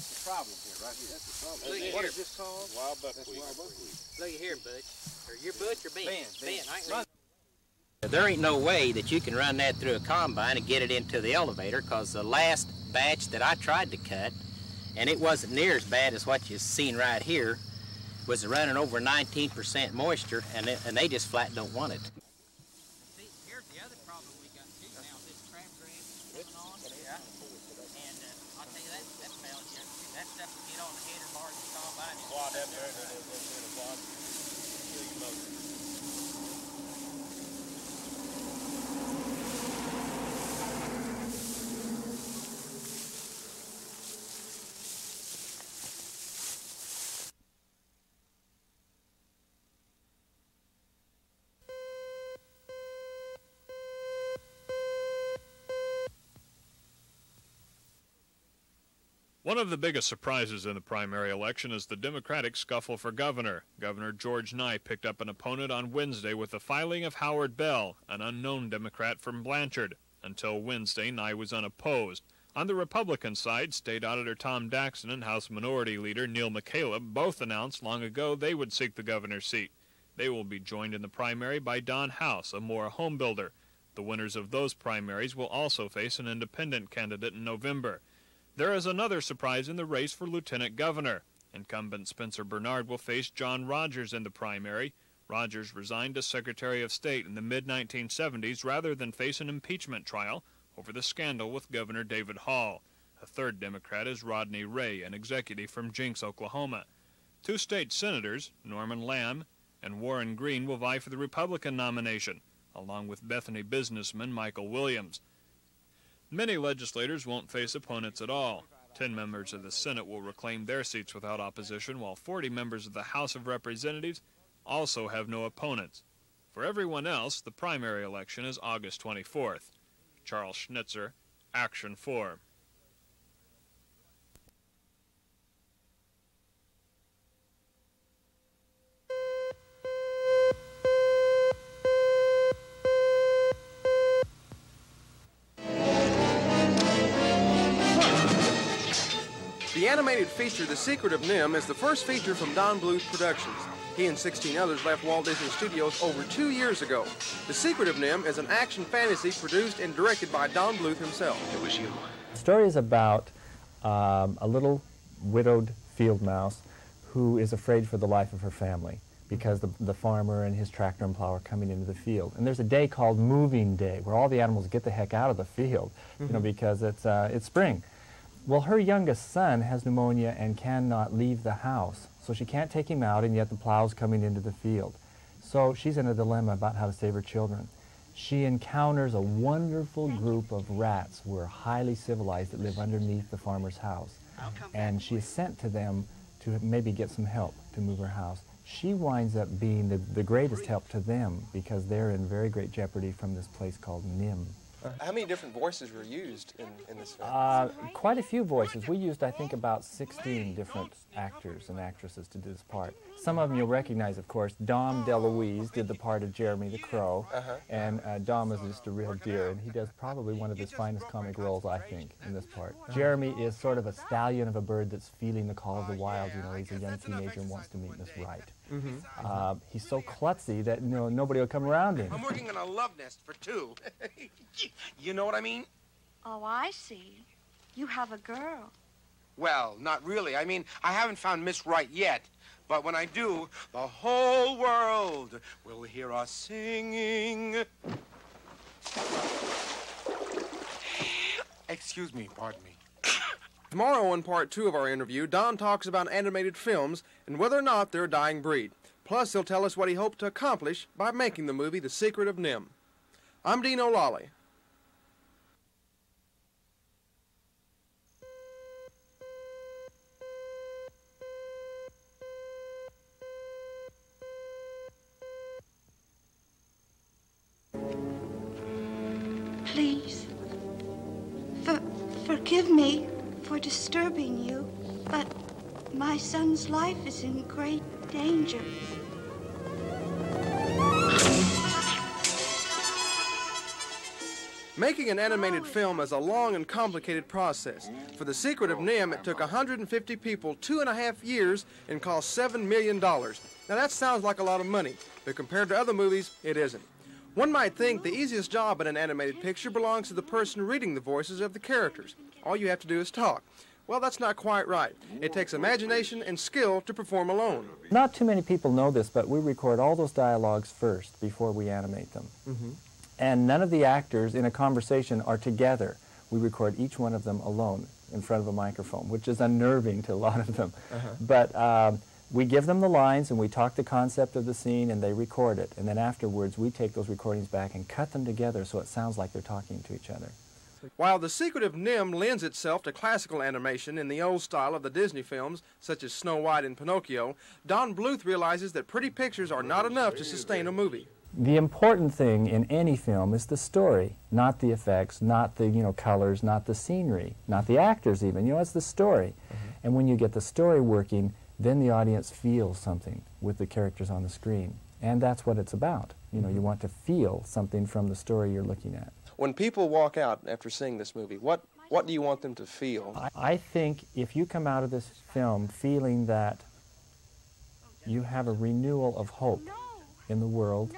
That's the problem here, right here. That's the problem. Look, What here. is this called? Wild buckwheat. That's wild buckwheat. Look here, Butch. Or your Butch or Ben? Ben. I ain't there ain't no way that you can run that through a combine and get it into the elevator, because the last batch that I tried to cut, and it wasn't near as bad as what you've seen right here, was running over 19% moisture, and they just flat don't want it. See, here's the other problem we got too now. This tram is going on, and I'll tell you that fails you. That stuff will get on the header bars of the combine. Quad up there, kill your motor. One of the biggest surprises in the primary election is the Democratic scuffle for governor. Governor George Nye picked up an opponent on Wednesday with the filing of Howard Bell, an unknown Democrat from Blanchard. Until Wednesday, Nye was unopposed. On the Republican side, State Auditor Tom Daxon and House Minority Leader Neil McCaleb both announced long ago they would seek the governor's seat. They will be joined in the primary by Don House, a Moore home builder. The winners of those primaries will also face an independent candidate in November. There is another surprise in the race for lieutenant governor. Incumbent Spencer Bernard will face John Rogers in the primary. Rogers resigned as Secretary of State in the mid-1970s rather than face an impeachment trial over the scandal with Governor David Hall. A third Democrat is Rodney Ray, an executive from Jinx, Oklahoma. Two state senators, Norman Lamb and Warren Green, will vie for the Republican nomination, along with Bethany businessman Michael Williams. Many legislators won't face opponents at all. 10 members of the Senate will reclaim their seats without opposition, while 40 members of the House of Representatives also have no opponents. For everyone else, the primary election is August 24th. Charles Schnitzer, Action 4. The animated feature, The Secret of Nimh, is the first feature from Don Bluth Productions. He and 16 others left Walt Disney Studios over 2 years ago. The Secret of Nimh is an action fantasy produced and directed by Don Bluth himself. It was you. The story is about a little widowed field mouse who is afraid for the life of her family because the farmer and his tractor and plow are coming into the field. And there's a day called Moving Day where all the animals get the heck out of the field, you know, because it's spring. Well, her youngest son has pneumonia and cannot leave the house, so she can't take him out, and yet the plow's coming into the field. So she's in a dilemma about how to save her children. She encounters a wonderful group of rats who are highly civilized that live underneath the farmer's house, and she is sent to them to maybe get some help to move her house. She winds up being the greatest help to them because they're in very great jeopardy from this place called Nimh. How many different voices were used in this film? Quite a few voices. We used, I think, about 16 different actors and actresses to do this part. Some of them you'll recognize, of course. Dom DeLuise did the part of Jeremy the Crow, and Dom is just a real dear, and he does probably one of his finest comic roles, I think, in this part. Jeremy is sort of a stallion of a bird that's feeling the call of the wild. You know, he's a young teenager and wants to meet Miss Right. He's so klutzy that nobody will come around him. I'm working on a love nest for two. You know what I mean? Oh, I see. You have a girl. Well, not really. I mean, I haven't found Miss Right yet. But when I do, the whole world will hear us singing. Excuse me, pardon me. Tomorrow in part 2 of our interview, Don talks about animated films and whether or not they're a dying breed. Plus, he'll tell us what he hoped to accomplish by making the movie The Secret of Nimh. I'm Dean O'Lally. Please, forgive me for disturbing you, but my son's life is in great danger. Making an animated film is a long and complicated process. For The Secret of Nimh, it took 150 people 2.5 years and cost $7 million. Now that sounds like a lot of money, but compared to other movies, it isn't. One might think the easiest job in an animated picture belongs to the person reading the voices of the characters. All you have to do is talk. Well, that's not quite right. It takes imagination and skill to perform alone. Not too many people know this, but we record all those dialogues first before we animate them. And none of the actors in a conversation are together. We record each one of them alone in front of a microphone, which is unnerving to a lot of them. But we give them the lines and we talk the concept of the scene and they record it. And then afterwards we take those recordings back and cut them together so it sounds like they're talking to each other. While The Secret of Nimh lends itself to classical animation in the old style of the Disney films, such as Snow White and Pinocchio, Don Bluth realizes that pretty pictures are not enough to sustain a movie. The important thing in any film is the story, not the effects, not the colors, not the scenery, not the actors even. It's the story. And when you get the story working, then the audience feels something with the characters on the screen. And that's what it's about. You want to feel something from the story you're looking at. When people walk out after seeing this movie, what do you want them to feel? I think if you come out of this film feeling that you have a renewal of hope in the world,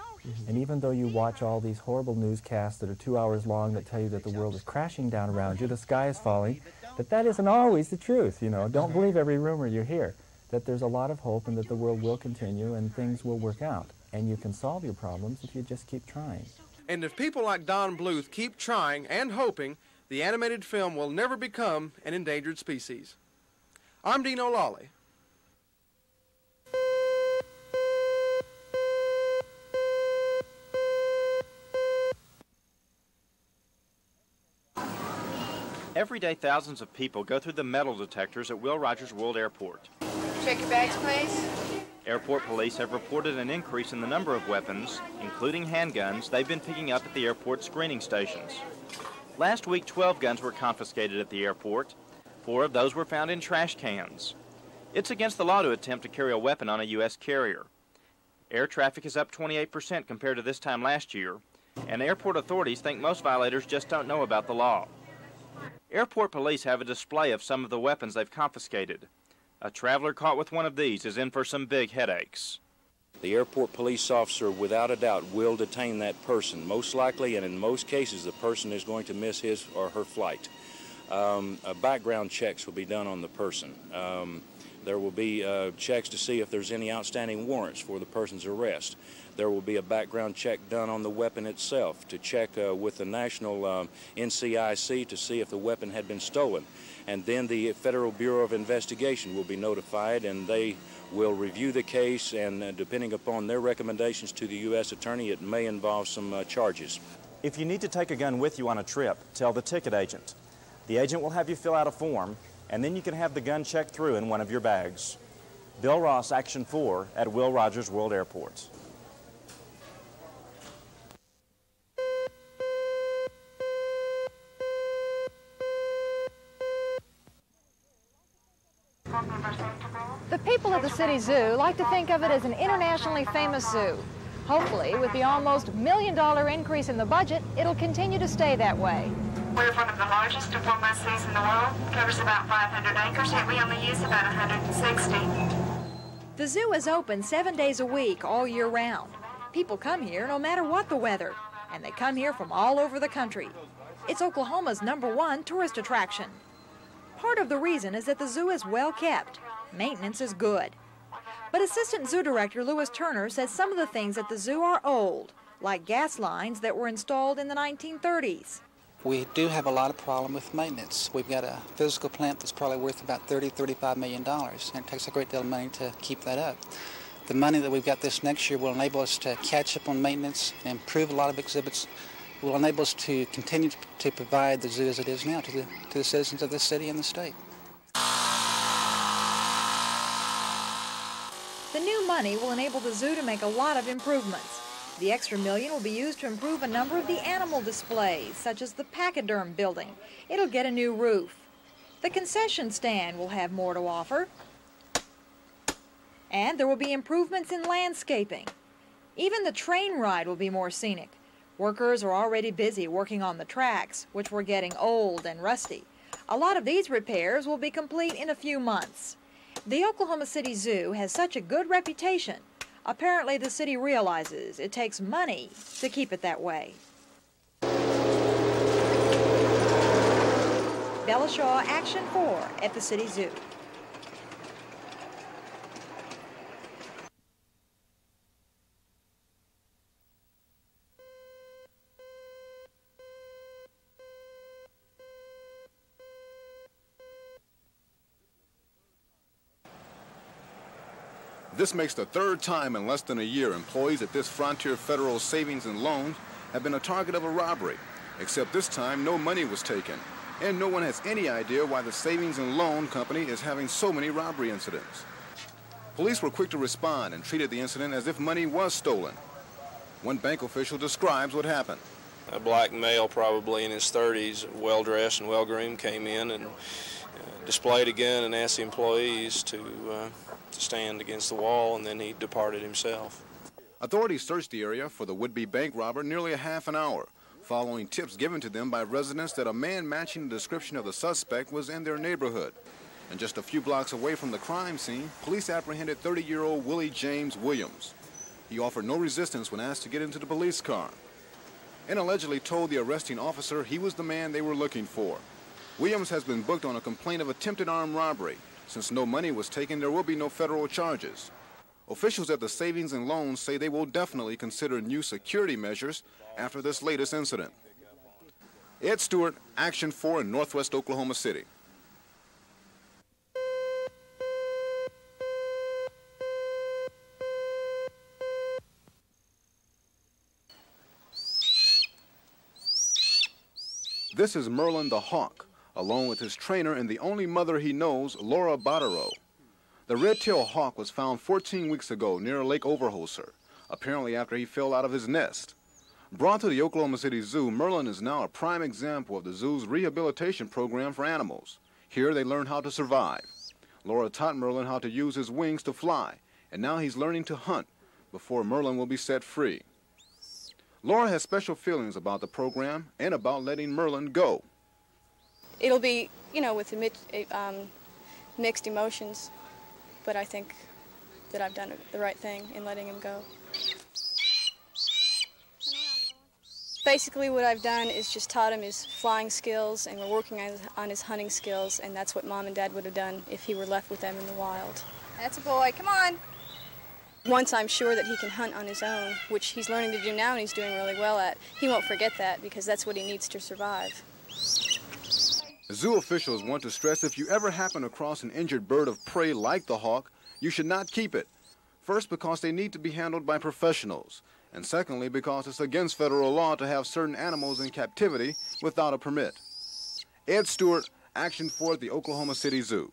and even though you watch all these horrible newscasts that are 2 hours long that tell you that the world is crashing down around you, the sky is falling, that isn't always the truth, Don't believe every rumor you hear. That there's a lot of hope and that the world will continue and things will work out. And you can solve your problems if you just keep trying. And if people like Don Bluth keep trying and hoping, the animated film will never become an endangered species. I'm Dean O'Lally. Every day, thousands of people go through the metal detectors at Will Rogers World Airport. Check your bags, please. Airport police have reported an increase in the number of weapons, including handguns, they've been picking up at the airport screening stations. Last week, 12 guns were confiscated at the airport. 4 of those were found in trash cans. It's against the law to attempt to carry a weapon on a U.S. carrier. Air traffic is up 28% compared to this time last year, and airport authorities think most violators just don't know about the law. Airport police have a display of some of the weapons they've confiscated. A traveler caught with one of these is in for some big headaches. The airport police officer, without a doubt, will detain that person. Most likely, and in most cases, the person is going to miss his or her flight. Background checks will be done on the person. There will be checks to see if there's any outstanding warrants for the person's arrest. There will be a background check done on the weapon itself to check with the national NCIC to see if the weapon had been stolen. And then the Federal Bureau of Investigation will be notified, and they will review the case, and depending upon their recommendations to the U.S. Attorney, it may involve some charges. If you need to take a gun with you on a trip, tell the ticket agent. The agent will have you fill out a form, and then you can have the gun checked through in one of your bags. Bill Ross, Action 4 at Will Rogers World Airport. The people at the city zoo like to think of it as an internationally famous zoo. Hopefully, with the almost $1 million increase in the budget, it'll continue to stay that way. We're one of the largest and foremost zoos in the world. Covers about 500 acres, yet we only use about 160. The zoo is open 7 days a week, all year round. People come here no matter what the weather, and they come here from all over the country. It's Oklahoma's #1 tourist attraction. Part of the reason is that the zoo is well kept. Maintenance is good. But Assistant Zoo Director Lewis Turner says some of the things at the zoo are old, like gas lines that were installed in the 1930s. We do have a lot of problem with maintenance. We've got a physical plant that's probably worth about $35 million, and it takes a great deal of money to keep that up. The money that we've got this next year will enable us to catch up on maintenance and improve a lot of exhibits, will enable us to continue to provide the zoo as it is now to the citizens of this city and the state. The new money will enable the zoo to make a lot of improvements. The extra $1 million will be used to improve a number of the animal displays, such as the pachyderm building. It'll get a new roof. The concession stand will have more to offer. And there will be improvements in landscaping. Even the train ride will be more scenic. Workers are already busy working on the tracks, which were getting old and rusty. A lot of these repairs will be complete in a few months. The Oklahoma City Zoo has such a good reputation. Apparently the city realizes it takes money to keep it that way. Bella Shaw, Action 4 at the City Zoo. This makes the third time in less than a year employees at this Frontier Federal Savings and Loans have been a target of a robbery, except this time no money was taken, and no one has any idea why the Savings and Loan Company is having so many robbery incidents. Police were quick to respond and treated the incident as if money was stolen. One bank official describes what happened. A black male, probably in his 30s, well-dressed and well-groomed, came in and displayed a gun and asked the employees to stand against the wall, and then he departed himself. Authorities searched the area for the would-be bank robber nearly a half an hour, following tips given to them by residents that a man matching the description of the suspect was in their neighborhood. And just a few blocks away from the crime scene, police apprehended 30-year-old Willie James Williams. He offered no resistance when asked to get into the police car, and allegedly told the arresting officer he was the man they were looking for. Williams has been booked on a complaint of attempted armed robbery. Since no money was taken, there will be no federal charges. Officials at the Savings and Loans say they will definitely consider new security measures after this latest incident. Ed Stewart, Action 4 in Northwest Oklahoma City. This is Merlin the Hawk, along with his trainer and the only mother he knows, Laura Botero. The red-tailed hawk was found 14 weeks ago near Lake Overholser, apparently after he fell out of his nest. Brought to the Oklahoma City Zoo, Merlin is now a prime example of the zoo's rehabilitation program for animals. Here they learn how to survive. Laura taught Merlin how to use his wings to fly, and now he's learning to hunt before Merlin will be set free. Laura has special feelings about the program and about letting Merlin go. It'll be, with mixed emotions, but I think that I've done the right thing in letting him go. Basically what I've done is just taught him his flying skills, and we're working on his hunting skills, and that's what Mom and Dad would have done if he were left with them in the wild. That's a boy, come on. Once I'm sure that he can hunt on his own, which he's learning to do now and he's doing really well at, he won't forget that because that's what he needs to survive. Zoo officials want to stress if you ever happen across an injured bird of prey like the hawk, you should not keep it. First, because they need to be handled by professionals, and secondly, because it's against federal law to have certain animals in captivity without a permit. Ed Stewart, Action 4 at the Oklahoma City Zoo.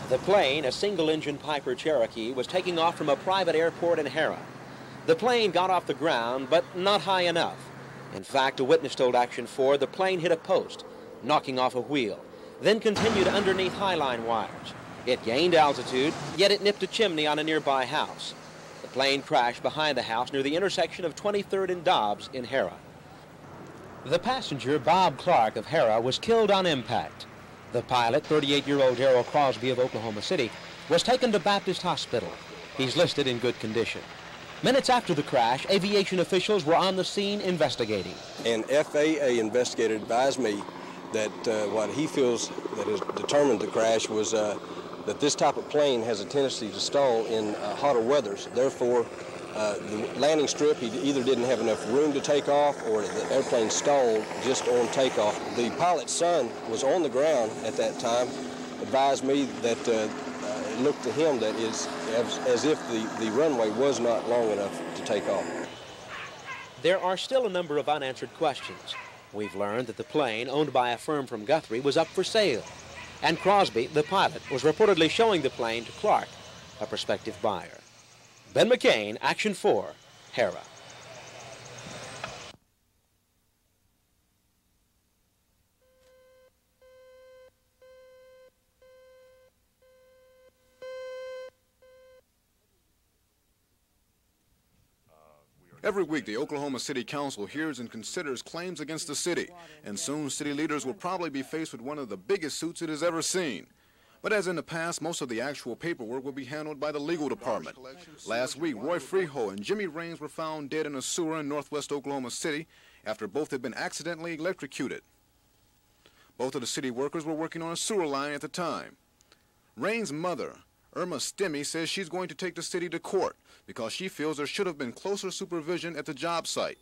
The plane, a single-engine Piper Cherokee, was taking off from a private airport in Harrah. The plane got off the ground, but not high enough. In fact, a witness told Action 4 the plane hit a post, knocking off a wheel, then continued underneath highline wires. It gained altitude, yet it nipped a chimney on a nearby house. The plane crashed behind the house near the intersection of 23rd and Dobbs in Harrah. The passenger, Bob Clark of Harrah, was killed on impact. The pilot, 38-year-old Darrell Crosby of Oklahoma City, was taken to Baptist Hospital. He's listed in good condition. Minutes after the crash, aviation officials were on the scene investigating. An FAA investigator advised me that what he feels that has determined the crash was that this type of plane has a tendency to stall in hotter weathers. Therefore, the landing strip, he either didn't have enough room to take off or the airplane stalled just on takeoff. The pilot's son was on the ground at that time, advised me that it looked to him that is as if the runway was not long enough to take off. There are still a number of unanswered questions. We've learned that the plane, owned by a firm from Guthrie, was up for sale, and Crosby, the pilot, was reportedly showing the plane to Clark, a prospective buyer. Ben McCain, Action 4, Harrah. Every week, the Oklahoma City Council hears and considers claims against the city, and soon city leaders will probably be faced with one of the biggest suits it has ever seen. But as in the past, most of the actual paperwork will be handled by the legal department. Last week, Roy Freehold and Jimmy Raines were found dead in a sewer in northwest Oklahoma City after both had been accidentally electrocuted. Both of the city workers were working on a sewer line at the time. Raines' mother, Irma Stimmy, says she's going to take the city to court because she feels there should have been closer supervision at the job site,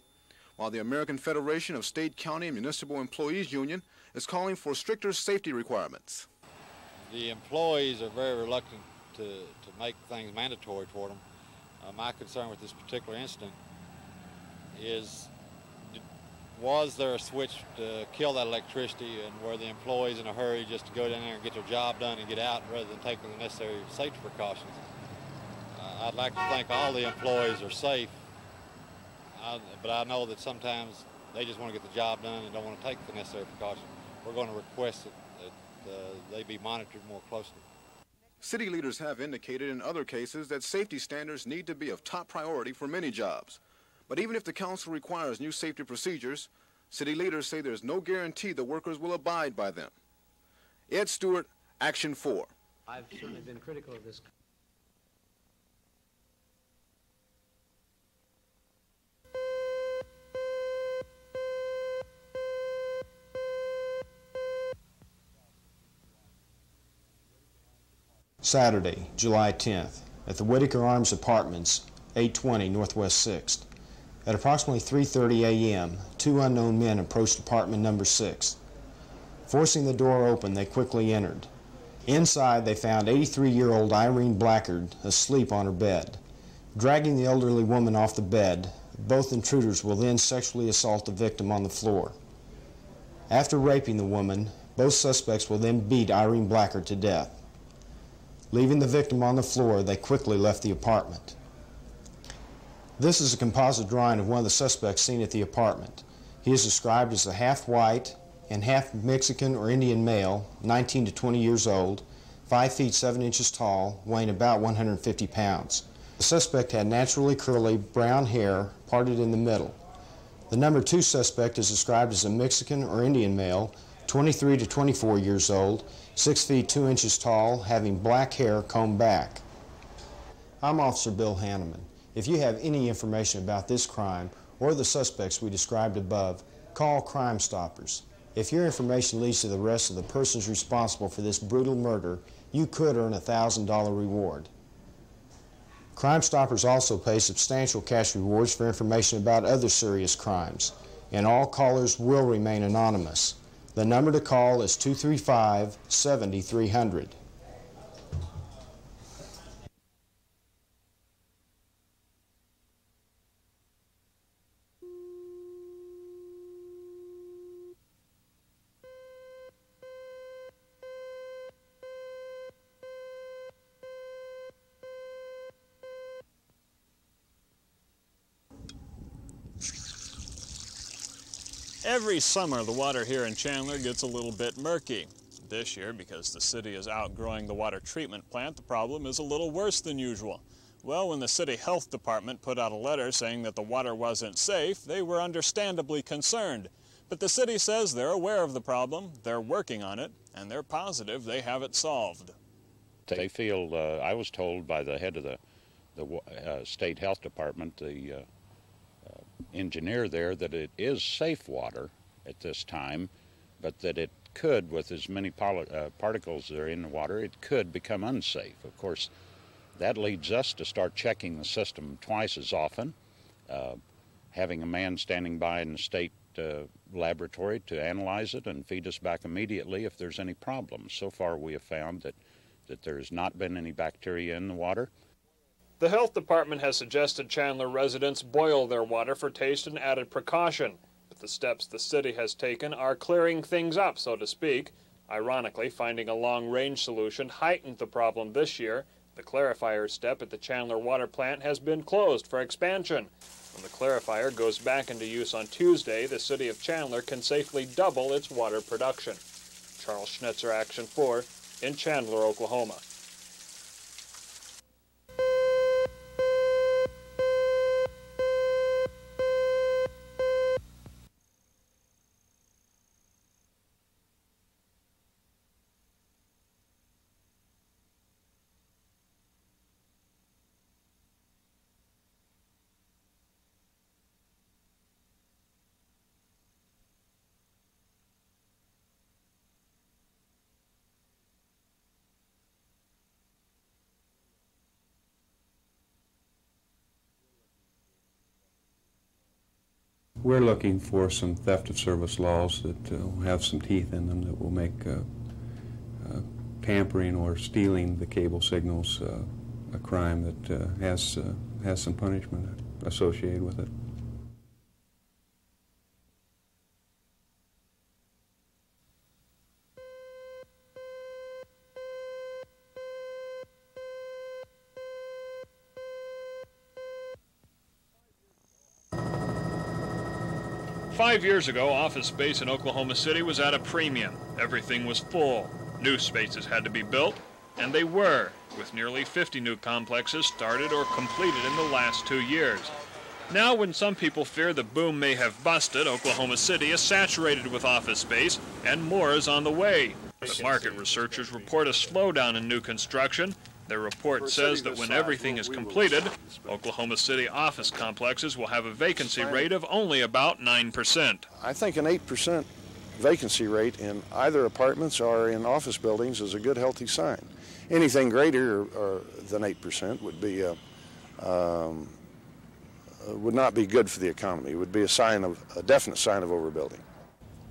while the American Federation of State, County, and Municipal Employees Union is calling for stricter safety requirements. The employees are very reluctant to make things mandatory toward them. My concern with this particular incident is, was there a switch to kill that electricity, and were the employees in a hurry just to go down there and get their job done and get out rather than taking the necessary safety precautions? I'd like to think all the employees are safe, but I know that sometimes they just want to get the job done and don't want to take the necessary precautions. We're going to request that they be monitored more closely. City leaders have indicated in other cases that safety standards need to be of top priority for many jobs. But even if the council requires new safety procedures, city leaders say there's no guarantee the workers will abide by them. Ed Stewart, Action 4. I've certainly been critical of this. Saturday, July 10th, at the Whitaker Arms Apartments, 820 Northwest 6th. At approximately 3:30 a.m., two unknown men approached apartment number 6. Forcing the door open, they quickly entered. Inside, they found 83-year-old Irene Blackard asleep on her bed. Dragging the elderly woman off the bed, both intruders will then sexually assault the victim on the floor. After raping the woman, both suspects will then beat Irene Blackard to death. Leaving the victim on the floor, they quickly left the apartment. This is a composite drawing of one of the suspects seen at the apartment. He is described as a half-white and half-Mexican or Indian male, 19 to 20 years old, 5 feet 7 inches tall, weighing about 150 pounds. The suspect had naturally curly brown hair parted in the middle. The number 2 suspect is described as a Mexican or Indian male, 23 to 24 years old, 6 feet 2 inches tall, having black hair combed back. I'm Officer Bill Hanneman. If you have any information about this crime or the suspects we described above, call Crimestoppers. If your information leads to the arrest of the persons responsible for this brutal murder, you could earn a $1,000 reward. Crimestoppers also pay substantial cash rewards for information about other serious crimes, and all callers will remain anonymous. The number to call is 235-7300. Every summer, the water here in Chandler gets a little bit murky. This year, because the city is outgrowing the water treatment plant, the problem is a little worse than usual. Well, when the city health department put out a letter saying that the water wasn't safe, they were understandably concerned. But the city says they're aware of the problem, they're working on it, and they're positive they have it solved. They feel, I was told by the head of the state health department, the engineer there, that it is safe water at this time, but that it could, with as many particles that are in the water, it could become unsafe. Of course, that leads us to start checking the system twice as often, having a man standing by in the state laboratory to analyze it and feed us back immediately if there's any problems. So far we have found that there has not been any bacteria in the water. The health department has suggested Chandler residents boil their water for taste and added precaution. But the steps the city has taken are clearing things up, so to speak. Ironically, finding a long-range solution heightened the problem this year. The clarifier step at the Chandler water plant has been closed for expansion. When the clarifier goes back into use on Tuesday, the city of Chandler can safely double its water production. Charles Schnitzer, Action 4, in Chandler, Oklahoma. We're looking for some theft of service laws that will have some teeth in them, that will make tampering or stealing the cable signals a crime that has some punishment associated with it. Five years ago, office space in Oklahoma City was at a premium. Everything was full. New spaces had to be built, and they were, with nearly 50 new complexes started or completed in the last 2 years. Now, when some people fear the boom may have busted, Oklahoma City is saturated with office space, and more is on the way. But market researchers report a slowdown in new construction. Their report says that when everything is completed, Oklahoma City office complexes will have a vacancy rate of only about 9%. I think an 8% vacancy rate in either apartments or in office buildings is a good, healthy sign. Anything greater than 8% would not be good for the economy. It would be a definite sign of overbuilding.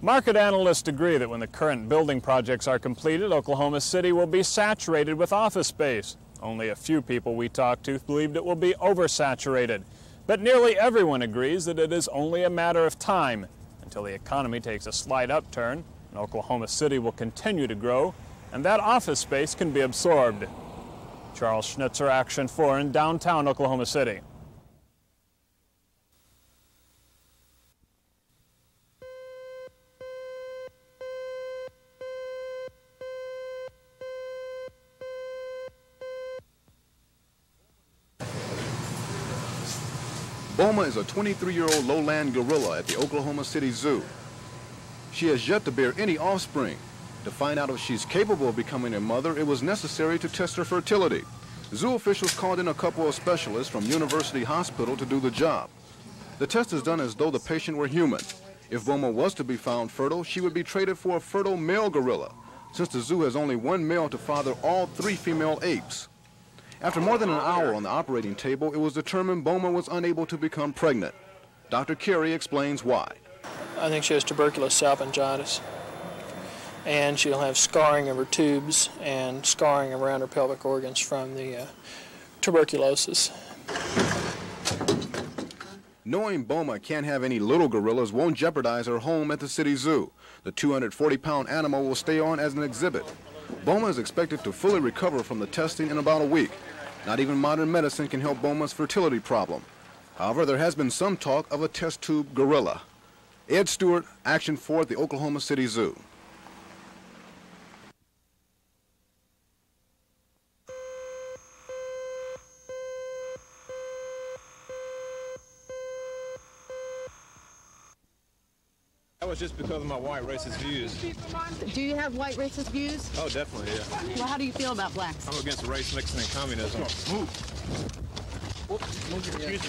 Market analysts agree that when the current building projects are completed, Oklahoma City will be saturated with office space. Only a few people we talked to believed it will be oversaturated. But nearly everyone agrees that it is only a matter of time until the economy takes a slight upturn, and Oklahoma City will continue to grow, and that office space can be absorbed. Charles Schnitzer, Action 4 in downtown Oklahoma City. Boma is a 23-year-old lowland gorilla at the Oklahoma City Zoo. She has yet to bear any offspring. To find out if she's capable of becoming a mother, it was necessary to test her fertility. Zoo officials called in a couple of specialists from University Hospital to do the job. The test is done as though the patient were human. If Boma was to be found fertile, she would be traded for a fertile male gorilla, since the zoo has only one male to father all 3 female apes. After more than an hour on the operating table, it was determined Boma was unable to become pregnant. Dr. Carey explains why. I think she has tuberculous salpingitis, and she'll have scarring of her tubes and scarring around her pelvic organs from the tuberculosis. Knowing Boma can't have any little gorillas won't jeopardize her home at the city zoo. The 240-pound animal will stay on as an exhibit. Boma is expected to fully recover from the testing in about a week. Not even modern medicine can help Boma's fertility problem. However, there has been some talk of a test tube gorilla. Ed Stewart, Action 4 at the Oklahoma City Zoo. That was just because of my white racist views. Do you have white racist views? Oh, definitely, yeah. Well, how do you feel about blacks? I'm against race mixing and communism. Move. Excuse me.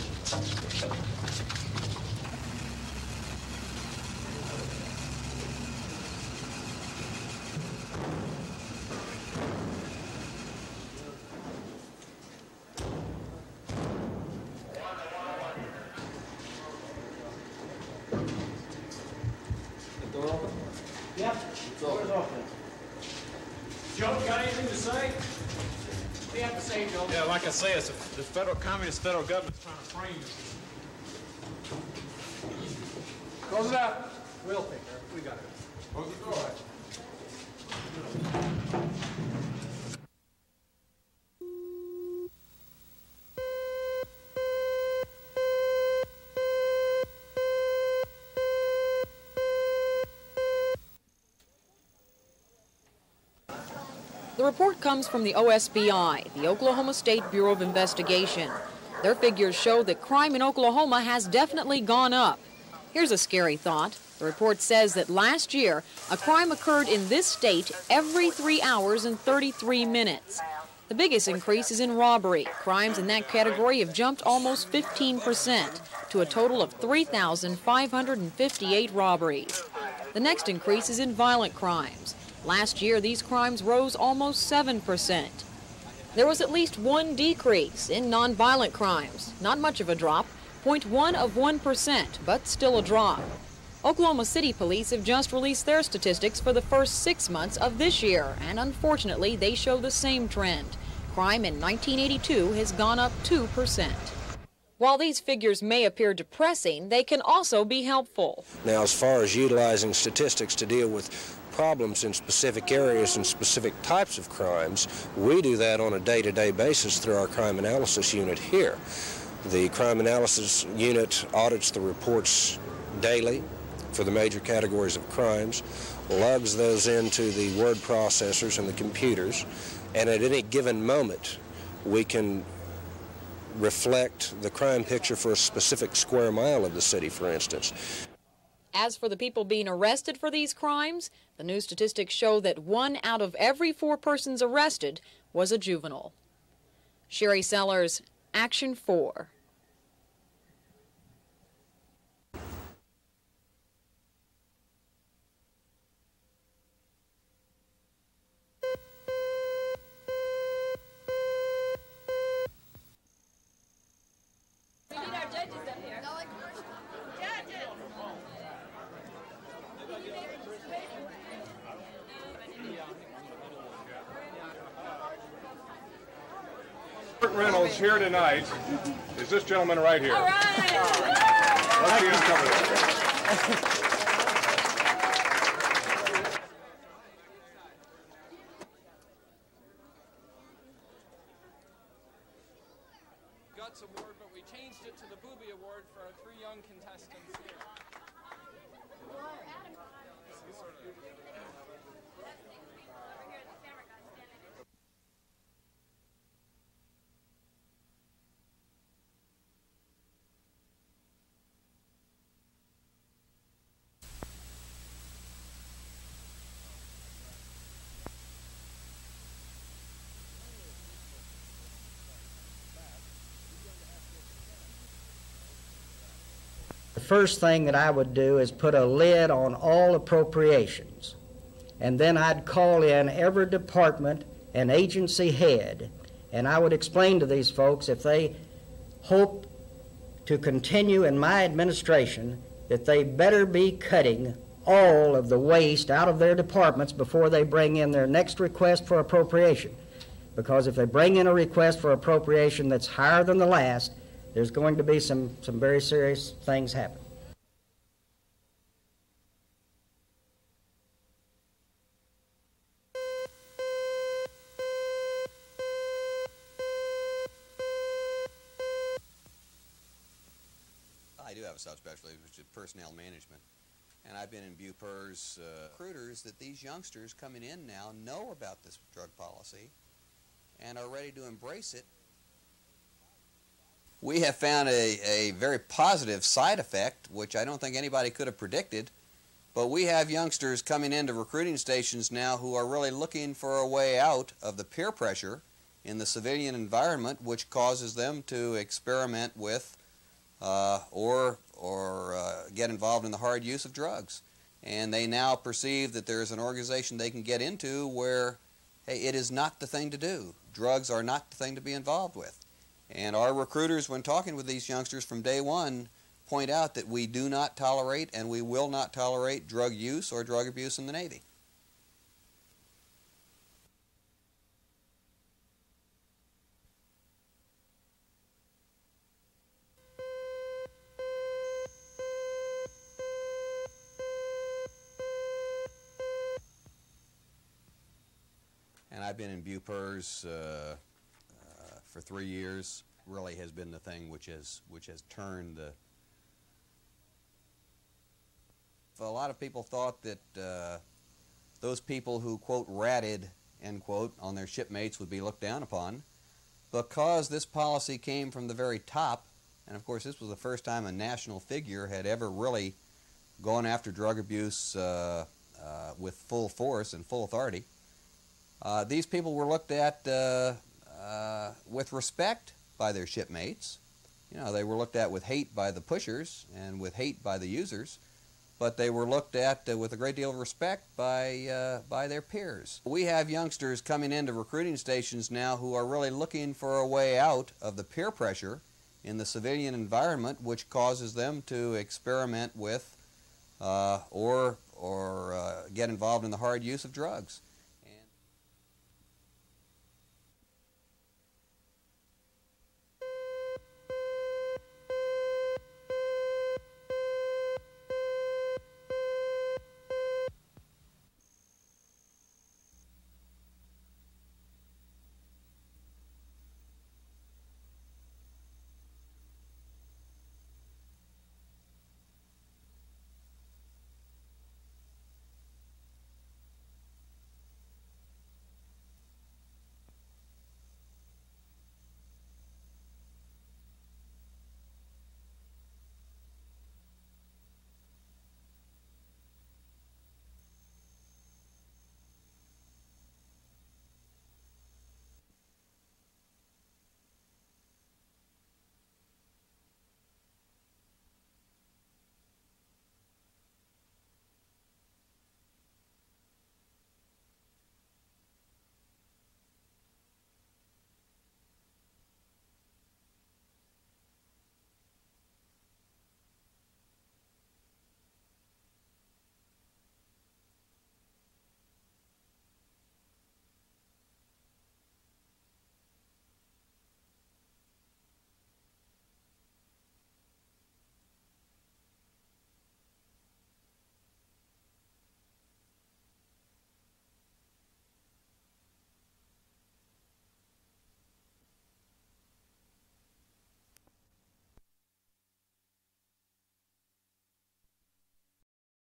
Yep. Door's open. Joe, you got anything to say? What do you have to say, Joe? Yeah, like I say, it's the communist federal government's trying to frame us. Close it up. We'll take care of it. We got it. Close the door. The report comes from the OSBI, the Oklahoma State Bureau of Investigation. Their figures show that crime in Oklahoma has definitely gone up. Here's a scary thought. The report says that last year, a crime occurred in this state every 3 hours and 33 minutes. The biggest increase is in robbery. Crimes in that category have jumped almost 15% to a total of 3,558 robberies. The next increase is in violent crimes. Last year, these crimes rose almost 7%. There was at least one decrease in nonviolent crimes. Not much of a drop. 0.1%, but still a drop. Oklahoma City police have just released their statistics for the first 6 months of this year, and unfortunately they show the same trend. Crime in 1982 has gone up 2%. While these figures may appear depressing, they can also be helpful. Now, as far as utilizing statistics to deal with problems in specific areas and specific types of crimes, we do that on a day-to-day basis through our crime analysis unit here. The crime analysis unit audits the reports daily for the major categories of crimes, logs those into the word processors and the computers, and at any given moment we can reflect the crime picture for a specific square mile of the city, for instance. As for the people being arrested for these crimes, the new statistics show that 1 out of every 4 persons arrested was a juvenile. Sherry Sellers, Action 4. Burt Reynolds here tonight is this gentleman right here. All right. Let's see him cover that. Guts Award, but we changed it to the Booby Award for our 3 young contestants here. The first thing that I would do is put a lid on all appropriations, and then I'd call in every department and agency head, and I would explain to these folks if they hope to continue in my administration that they better be cutting all of the waste out of their departments before they bring in their next request for appropriation. Because if they bring in a request for appropriation that's higher than the last, there's going to be some very serious things happen. I do have a subspecialty, which is personnel management. And I've been in BUPERS recruiters that these youngsters coming in now know about this drug policy and are ready to embrace it. We have found a very positive side effect, which I don't think anybody could have predicted, but we have youngsters coming into recruiting stations now who are really looking for a way out of the peer pressure in the civilian environment, which causes them to experiment with or get involved in the hard use of drugs. And they now perceive that there's an organization they can get into where, hey, it is not the thing to do. Drugs are not the thing to be involved with. And our recruiters, when talking with these youngsters from day one, point out that we do not tolerate and we will not tolerate drug use or drug abuse in the Navy. And I've been in BUPERS for 3 years. Really has been the thing which has turned the. A lot of people thought that those people who quote ratted end quote on their shipmates would be looked down upon, because this policy came from the very top, and of course this was the first time a national figure had ever really gone after drug abuse with full force and full authority. These people were looked at with respect by their shipmates. You know, they were looked at with hate by the pushers and with hate by the users, but they were looked at with a great deal of respect by their peers. We have youngsters coming into recruiting stations now who are really looking for a way out of the peer pressure in the civilian environment, which causes them to experiment with or get involved in the hard use of drugs.